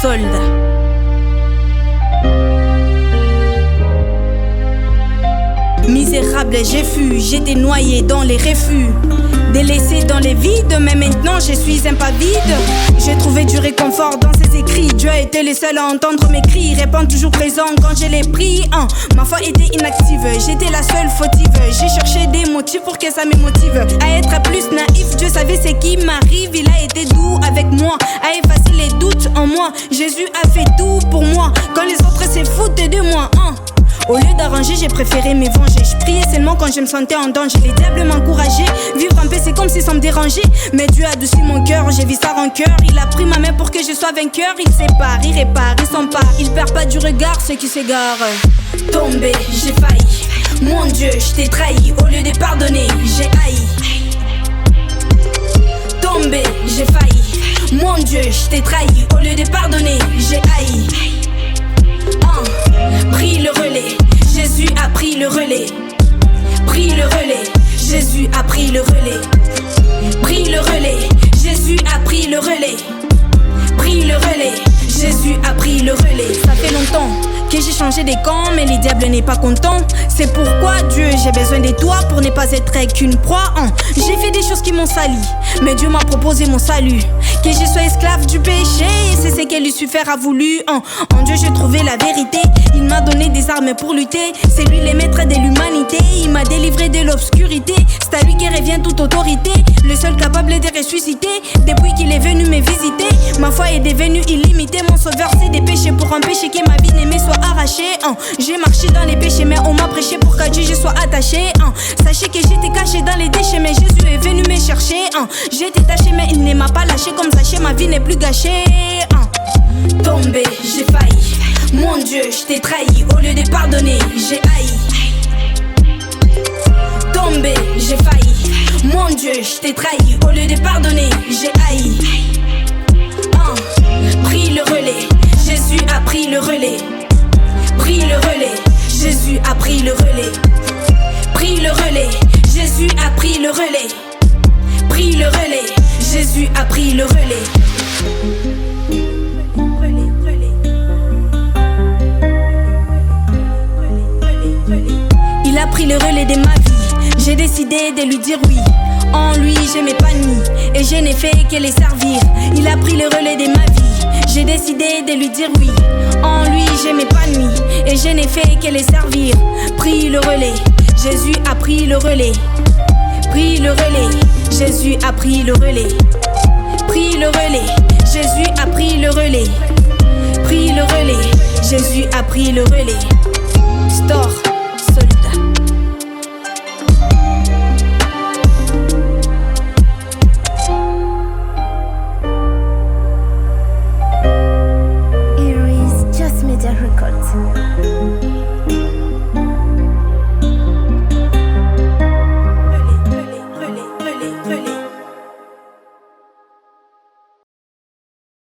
solde. Misérable, j'ai fui, j'étais noyé dans les refus, délaissé dans les vides, mais maintenant je suis impavide. J'ai trouvé du réconfort dans ses écrits. Dieu a été le seul à entendre mes cris, répond toujours présent quand je l'ai pris. Ma foi était inactive, j'étais la seule fautive. J'ai cherché des motifs pour que ça me motive à être plus naïf. Dieu savait ce qui m'arrive, il a été doux avec moi, a effacé les doutes en moi. Jésus a fait tout pour moi quand les autres se foutent de moi. Au lieu d'arranger, j'ai préféré me venger. Je priais seulement quand je me sentais en danger. Les diables m'encourageaient, vivre en paix c'est comme si ça me dérangeait. Mais Dieu a adouci mon cœur, j'ai vu sa rancœur. Il a pris ma main pour que je sois vainqueur. Il sépare, il répare, il s'empare. Il perd pas du regard ceux qui s'égarent. Tombé, j'ai failli. Mon Dieu, je t'ai trahi. Au lieu de pardonner, j'ai haï. Tombé, j'ai failli. Mon Dieu, je t'ai trahi. Au lieu de pardonner, j'ai haï. Pris le relais, Jésus a pris le relais. Pris le relais, Jésus a pris le relais. Pris le relais, Jésus a pris le relais. Pris le relais, Jésus a pris le relais. Ça fait longtemps que j'ai changé des camps, mais le diable n'est pas content. C'est pourquoi Dieu, j'ai besoin de toi pour ne pas être qu'une proie. J'ai fait des choses qui m'ont sali, mais Dieu m'a proposé mon salut. Que je sois esclave du péché, c'est ce que Lucifer a voulu. En Dieu j'ai trouvé la vérité, il m'a donné des armes pour lutter. C'est lui le maître de l'humanité, il m'a délivré de l'obscurité. C'est à lui qui revient toute autorité, le seul capable de ressusciter. Depuis qu'il est venu me visiter, ma foi est devenue illimitée. Mon sauveur c'est des péchés pour empêcher que ma vie n'aimée soit arrachée. J'ai marché dans les péchés mais on m'a prêché pour qu'à Dieu je sois attaché. Sachez que j'étais caché dans les déchets mais Jésus est venu me chercher. J'étais taché mais il ne m'a pas lâché. Comme sachez ma vie n'est plus gâchée. Tombé, j'ai failli. Mon Dieu, je t'ai trahi. Au lieu de pardonner, j'ai haï. Tombé, j'ai failli. Mon Dieu, je t'ai trahi. Au lieu de pardonner, j'ai haï. Pris le relais, Jésus a pris le relais. Pris le relais, Jésus a pris le relais. Pris le relais, Jésus a pris le relais. Pris le relais, Jésus a pris le relais. Il a pris le relais de ma vie. J'ai décidé de lui dire oui. En lui je m'épanouis et je n'ai fait que les servir. Il a pris le relais de ma vie. J'ai décidé de lui dire oui. En lui je m'épanouis et je n'ai fait que les servir. Pris le relais, Jésus a pris le relais. Pris le relais, Jésus a pris le relais. Pris le relais, Jésus a pris le relais. Pris le relais, Jésus a pris le relais. Store.